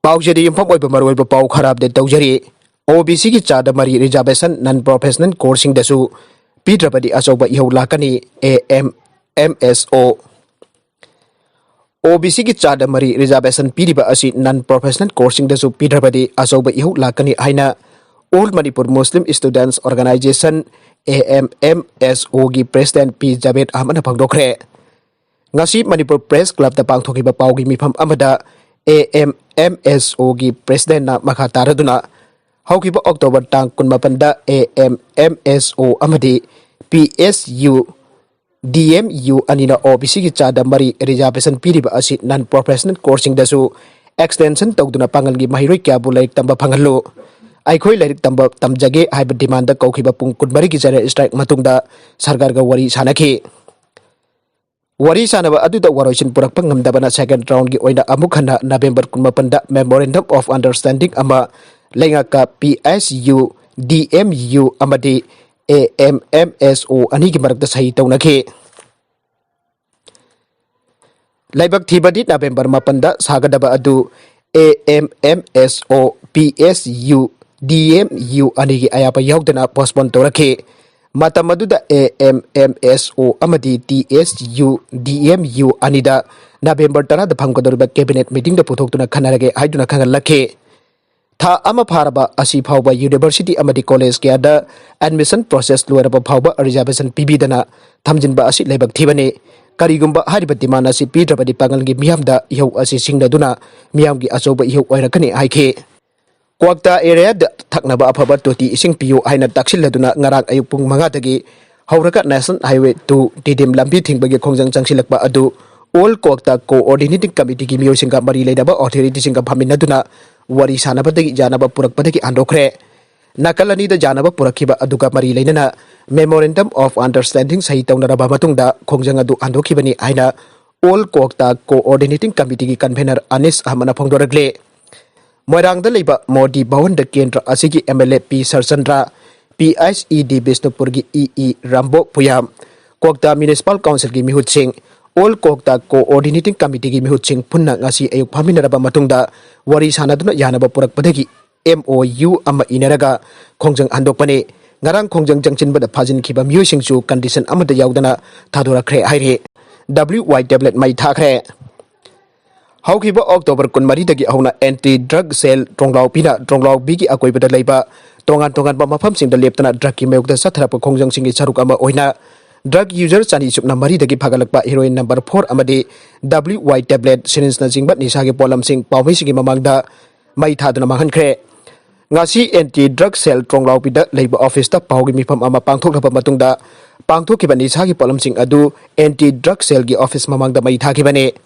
पाउजरी इंफम ओइब मरोइब पाउ खराब दे तौजरी ओबीसी की चादा मरी रिजर्वेशन नन प्रोफेशनल कोर्सिंग दसु पीद्रपदी अचौब इहौ लाकनी AMMSO ओबीसी की चादा मरी रिजर्वेशन पीरिबा असि नन प्रोफेशनल कोर्सिंग दसु पीद्रपदी अचौब इहौ लाकनी हाइना all Manipur muslim students organisation AMMSO की प्रेसिडेंट पी जावेद अहमद फंगदोखरे ngasi Manipur Press Club da pangthokiba paugi mifam amada AMMSO gi president na makha taraduna haukiba October tang 18 da AMMSO amadi PSU DMU anina OBC gi chada mari reservation piriba asi non professional coursing dasu extension tawduna pangal gi mahiroi kya bu laik tamba phangallo aikhoi lairik tamba tamjage haiba demand da kaukiba pung 12 gi jara strike matungda sarkar ga wari sanaki wari sanaba aduda waroisin purakpa ngamdabana second round gi oina amukhana November 18 da memorandum of understanding ama lengaka PSU DMU amadi AMMSO ani gi marakta sahi taunake laibak thibadi November 18 da sagadaba adu AMMSO PSU DMU ani gi ayapa yaudana postpone torake Matamaduda AMMSO amadi TSU DMU anida November tara da phangkodorba cabinet meeting da puthok tuna khanarage haiduna khangalakhe tha ama pharaba asi phawba university amadi college kya da admission process loiraba phawba reservation PB dana thamjinba asi lebak thibane karigumba hariba dimana si pidrabadi pangalgi miyamda ihau asi singdaduna miyamgi achoba ihau oirakani haikhe Kwakta area da thaknaba afaba toti ising piyo haina taksilladuna ngarang ayuk pung manga dagi hauraka National Highway 2 Didim lambi thingbagi khongjang changsilakpa adu all Kwakta coordinating committee gi miyosinga mari leidaba authority singa phaminaduna wari sanabadagi janaba purakpadagi andokre nakalani da janaba purakhiba aduga mari leinana memorandum of understanding sahi taunaraba matungda khongjang adu andokhibani haina all Kwakta coordinating committee gi convener Anis Ahmana phongdoragle Moirang da leiba Modi Bhawan da Kendra asigi MLA P Sarchandra PSED Bisnupur gi EE Rambo Puyam Kwakta Municipal Council gi mihut sing all Kwakta coordinating committee gi mihut sing punna ngasi ayuk phaminaraba matungda wari sanaduna yanaba purakpadagi MOU ama inaraga khongjang handokpane ngarang khongjang jangchinba da phajin khiba miyosing chu condition amada yaudana thadora khre haire WY tablet mai thakre Haukiba October 18 dagi hauna anti drug cell Tronglao pina Tronglao bigi akoi bada leiba tongan ba mafam sing da leptana drug ki mayuk da sathrapa khongjang singi charuk ama oina drug user chani chupna mari dagi phagalakpa heroin number 4 amadi WY tablet syringe na jingba nisa ge polam sing pawmai singi mamangda mai thaduna manghankhre ngasi anti drug cell Tronglao pida leiba office ta pawgi mifam ama pangthoknaba matungda pangthokkiba nisa ge polam sing adu anti drug cell gi office mamangda mai thakibane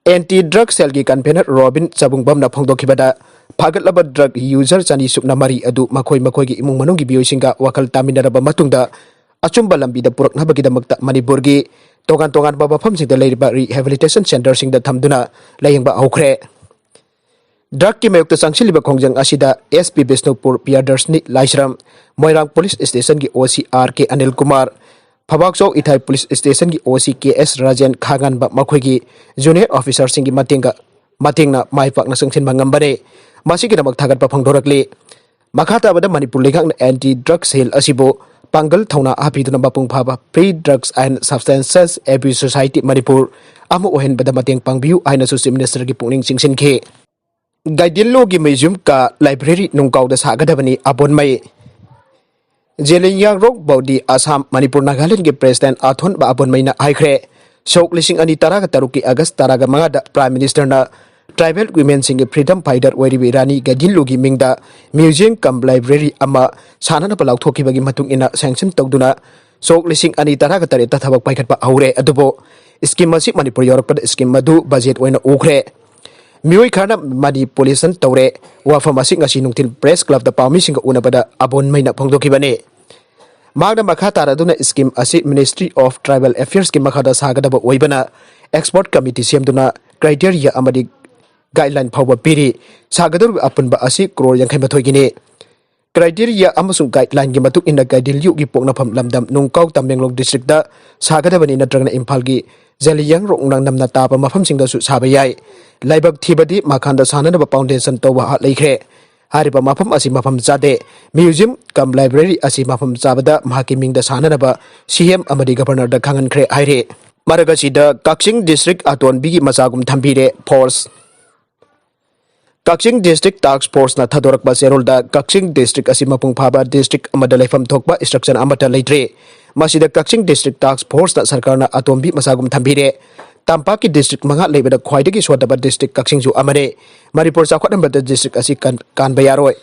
Anti-drug cell gi convener Robin Chabungbam na phongdokhibada phagalaba drug user chani supna mari adu makhoi gi imung manung gi biyosinga wakal taminaraba matungda achumba lambi da purak nabagi da makta Manipur gi tongan baba pham sing da leiriba rehabilitation center sing da thamduna layengba aukhre drug ki mayuk ta sangsiliba khongjang asida SP Bisnupur Piyadarshni Laisram Moirang police station gi OCR ke Anil Kumar Phabakso Ithai Police Station ki OCKS Rajan Khangan ba makhoi gi junior officer singi matingna maipakna sangsin mangambare masigi namak thagat pa phangdorakle makhata bada Manipur legak anti drug cell asibo pangal thauna apiduna bapung phaba pre drugs and substances abuse society Manipur amu ohen bada mateng pangbiu aina social minister gi pungning singsin khe guardian law gi museum ka library nungkau da sagadabani abon mai Jeleng Rok Baudi Assam Manipur Nagaland के president आथोन बाबन मैना हाइख्रे शोक लिसिंग अनि तरागा तरुकी अगस्त तरागा मंगादा prime minister ना tribal women सिंग freedom fighter ओइरिबे रानी गदिलुगी मिंगदा museum कम library अमा सानना पलाउथोखिबगी मतुंग इना सैंक्शन तौदुना शोक लिसिंग अनि तरागा तरे तथाबक पाइखटपा हौरे अदुबो स्कीम मसी मणिपुर योरकपद स्कीम मधु बजेट ओइना उखरे मियोई खाना मैनिपुलेशन तौरे वाफम असि ngasi nungtin press club da pawmi singa unabada abon maina phongdokhibane magna makha taraduna scheme asi Ministry of Tribal Affairs ki makhada sagadaba oibana export committee semduna criteria amadi guideline phawba piri sagadur apunba asi crore yankhai mathoi gine criteria amasung guideline gi matuk inna guideline yu gi pokna pham lamdam nungkau Tamenglong district da sagadabani natragna Imphal gi ꯖꯂꯤꯌꯥꯡ ꯔꯣꯡꯅang namna taba mafamsingdasu saba yai laibak thibadi makhanda sananaba foundation toba leikre hariba mafam asi mafam jade museum kam library asi mafam jabada mahaki mingda sananaba CM amadi governor da khangan khre haire maragasi da Kaching district aton bigi masagum thambire force Kaching district task force na thadorak ba serol da Kaching district asi mapung phaba district amada laifam thokba instruction amata leitre masida Kaching district task force na sarkar na atombi masagum thambire Tampaki district manga lebeda khwaidagi swadaba district Kaching ju amare Maripur chakhwatamba district asi kan bayaroi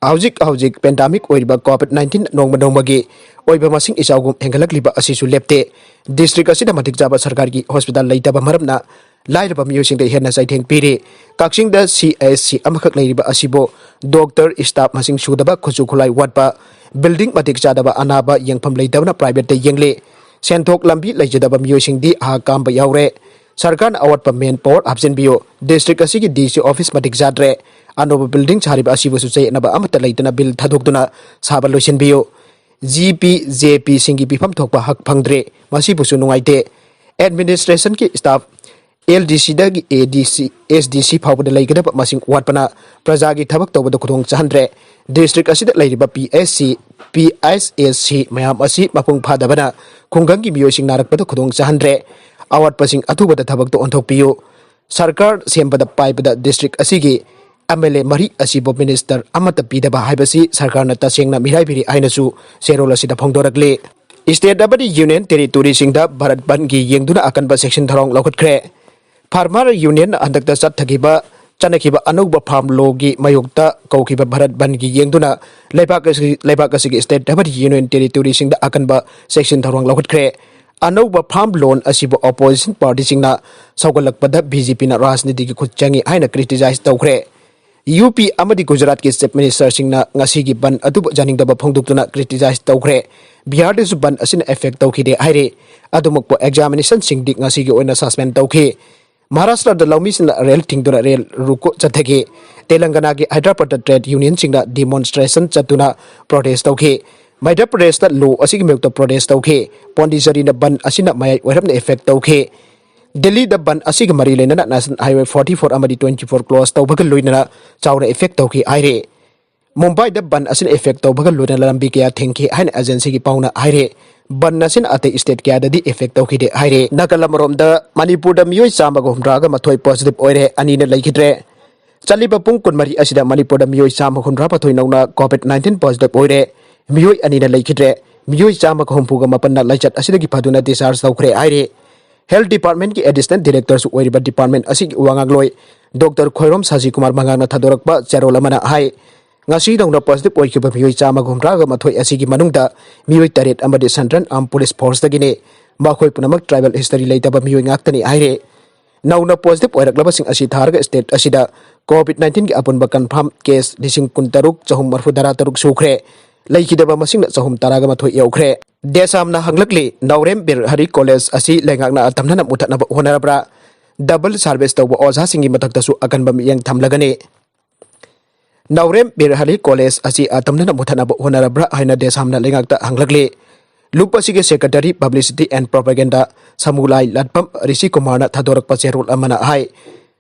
hauzik pandemic oiba COVID-19 nongmagi oiba masing isaugum hengalakliba asi su lepte district asi da matik jaba sarkar gi hospital leitaba maramna lairaba miyosing da henna saitheng pire Kaching da CSC amakak leiriba asibo doctor staff masing sudaba khuchu khulai watpa building matik chadaba anaba yengpham leidabna private da yengle senthok lambi leijadaba miyosing di ha kamba yaure sarkar awatpa main power absent bio district asi gi DC office matik jadre anoba building chariba asibo su chei naba amata leitana bill thadokduna saba loisin bio GP JP singi pifam thokpa hak phangdre masibu su nungaite administration ki staff LDC dagi ADC SDC phawbada leigada masing watpana praja gi thabak tawbada khudong chahandre district asida leiriba PSSC mayam asi mapung phadabana khunggangi miyosing narakpada khudong chahandre awat pasing athubada thabak to onthokpiyo sarkar sembada paibada district asigi MLA mari asibo minister amata pidaba haibasi sarkar na tasengna mirai biri ainasu serol asida phongdorakle state abadi union territory singda bharat ban gi yengduna akan ba section tharong lokhatkre Farmer Union andakta chathagiba chanakiba anuba farm logi mayokta kaukiba bharat ban gi yengduna leibak asigi state abadi union territory singda akanba section tharong lokhatkre anuba farm loan asibo opposition party singna saugalakpada BJP na rajniti gi khutchangi haina criticize tawkhre UP amadi Gujarat ki chief minister singna ngasigi ban adu janingdaba phongduktuna criticize tawkhre Bihar de ban asin effect tawkhide haire adumukpo examination singdi ngasigi oina suspend tawkhi Maharashtra da laumi sina rail tingduna rail ruko chathage Telangana ki Hyderabad trade union singna demonstration chatuna protest tawkhi Madhya Pradesh da law asigi mekta protest tawkhi Pondicherry na ban asina mayai oiramna effect tawkhi Delhi da ban asigi mari lena national highway 44 amadi 24 close tawbaga loinana chawra effect tawkhi aire Mumbai da ban asin effect tawbaga loinana lambi kya thenki haina agency ki pauna aire ban nasin ate state kya dadi effect tawkhide aire nagalamrom da Manipur da miyoi chamaga humraga mathoi positive oire anina leikhitre chaliba pung kunmari asida Manipur da miyoi chamaga humra pathoi nauna COVID-19 positive oire miyoi anina leikhitre miyoi chamaga humpuga mapanna laichat asida ki phaduna discharge tawkhre aire Health Department ki Assistant Director su oiriba department asigi wangagloi Dr. Khoirom Saji Kumar mangana thadorakba charolamana hai ngasi dongna positive oikiba miyoi chama gumraga mathoi asigi manungda miyoi taret amadi Central Armed Police Force dagine makhoi punamak tribal history leitaba miyoi ngaktani aire nauna positive oiraklaba sing asi tharga state asida COVID-19 ki apunba confirm case lising kuntaruk chahum marfudara taruk sukhre leikidaba masing chahum taraga mathoi yaukhre Desamna hanglakli Naurem Bir Hari College asi lengakna tamnana mutatna honarabra double service tawba oza singi matakta su akan bam yang thamlagane Naurem Bir Hari College asi tamnana mutatna honarabra haina desamna lengakta hanglakli Lupasige Secretary Publicity and Propaganda Samulai Latpam Rishi Kumarna thadorak pacherul amana hai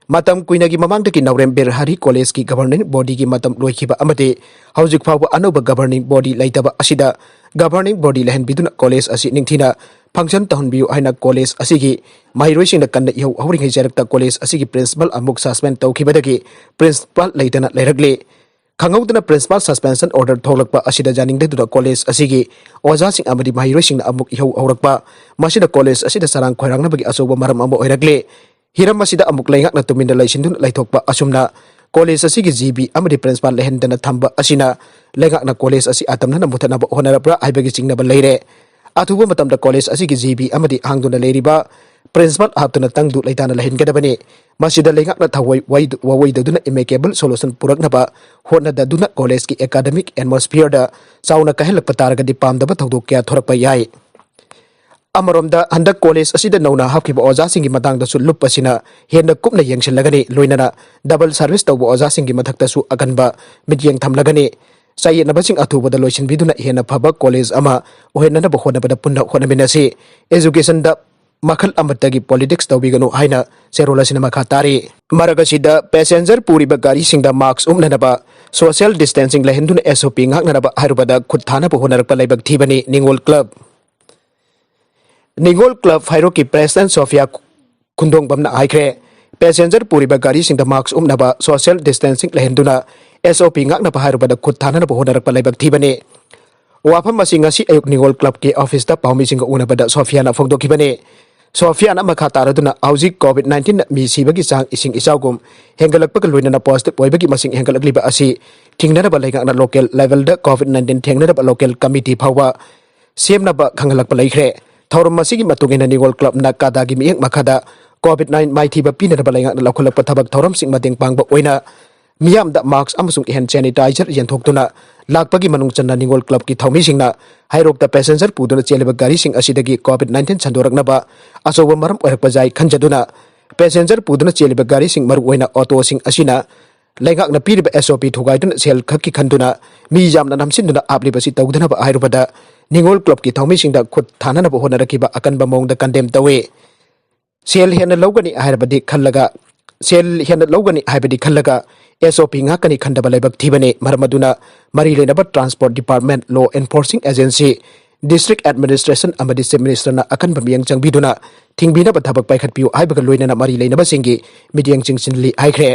Matam kuinagi mamangdaki Naurem Bir Hari College ki governing body ki matam loikiba amate haujik phawba anuba governing body laitaba asida governing body lehen biduna college asi ningthina function tahunbiu haina college asigi mahiroising da kanna yau hauring jarakta college asigi principal amuk suspend tawkhibadagi principal leitana leiragle khangawdana principal suspension order tholakpa asida janingda dura college asigi oja sing amadi mahiroising amuk yau aurakpa masida college asida sarang khoirangna bagi asoba maram amo oiragle Hiram masida amuk laingak na tuminda laisindun laithokpa asumna college asigi GB amadi principal lehendana thamba asina laingak na college asi atamna na muthana ba honarabra aibagi singna ba leire athuba matamda college asigi GB amadi hangduna leiriba principal haptuna tangdu leitana lehengadabani masida laingak na thawai wai daduna amicable solution purakna ba hona daduna college ki academic atmosphere da sauna kahel pataraga di pamda ba thawdok kya thorakpa yai Amaromda handak college asida nauna hapkiba oja singi matangda su lup asina henna kupna yengsilagani loinana double service tawba oja singi mathakta su akanba midyeng thamlagani sayi nabasing athubada loisin biduna henna phaba college ama ohenna ba hona bada punna hona minasi education da मखल अमतगी politics तौबीगनु हाइना चेरोल असिना मखा तारी मरगसिदा passenger पूरीबा गाड़ी सिंगदा मार्क्स उमननबा सोशल डिस्टेंसिंग लहेंदुन एसओपी ngaknanaba हारुबदा खुद थाना होनरकपा लाइबक थीबनी निंगोल क्लब फाइरो की प्रेसिडेंट सोफिया खुंदोंबमना हाइख्रे पैसेंजर पूरीबा गाड़ी सिंगदा मार्क्स उमनबा सोशल डिस्टेंसिंग लहेंदुना एसओपी ngaknaba हारुबदा खुद थाना होनरकपा लाइबक थीबनी वाफम मसिंग असि अयुक निंगोल क्लब के ऑफिस दा पाउमी सिंग उनबदा सोफिया ना फोंदोखिबने सोफिया ना मखा तारदुना हाउजिक कोविड-19 मी सीबगी चांग इसिंग इचाउगुम हेंगलकपक लोइनना पॉजिटिव ओइबगी मसिंग हेंगलकलिबा असि थिंगनरबा लाइगाना लोकल लेवल दा कोविड-19 थेंगनरबा लोकल कमिटी फावा सेमनबा खंगलकपा लाइख्रे थौरम मसिगी मतुगिना निंगोल क्लब ना कादागी मियंग मखादा कोविड-19 माइथीबा पिनरबा लाइगाना लखलकपा थबक थौरम सिंग मतेंग पांगबा ओइना मियाम दा मार्क्स अमसुंग हैंड सैनिटाइजर यंथोक्तुना लाकपगी मनुंग चन्ना निंगोल क्लब की थौमी सिंगना हाइरोक पैसेंजर पुदुना चेलेबा गाड़ी सिंग असिदगी कोविड-19 संदोरकनबा अचौबा मरम ओइरकपा जाय खंजदुना पैसेंजर पुदुना चेलेबा गाड़ी सिंग मरु ओइना ऑटो सिंग असिना लेगाकना पीरिबा एसओपी थुगाइदुना सेल खक्की खंदुना मी यामना नमसिनदुना आपलिबसी तौदनबा हाइरुबदा निंगोल क्लब की थौमी सिंगदा खुद थाननबा होनरकिबा अकनबा मोंगदा कंडेम तवे सेल हेन लौगनी हाइरबदी खल्लगा सेल हेन लौगनी हाइबदी खल्लगा SOP ngakani khandaba laibak thibane marmaduna mari lenaba transport department law enforcing agency district administration amadi chief minister na akan bamiyang changbiduna thingbina bathabak paikhat piu haibaga loinana mari leinaba singi midiyang chingsinli haikre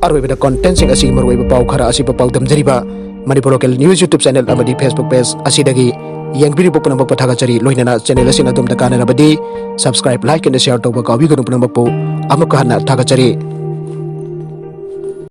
arwebada content sing asi marweba pau khara asi pau damjariba manipur local news youtube channel amadi facebook page asidagi yangbiri bopuna pathaga chari loinana channel asina dum da kana rabadi subscribe like and share toba kawi ganu punampu amaka hana thaga chari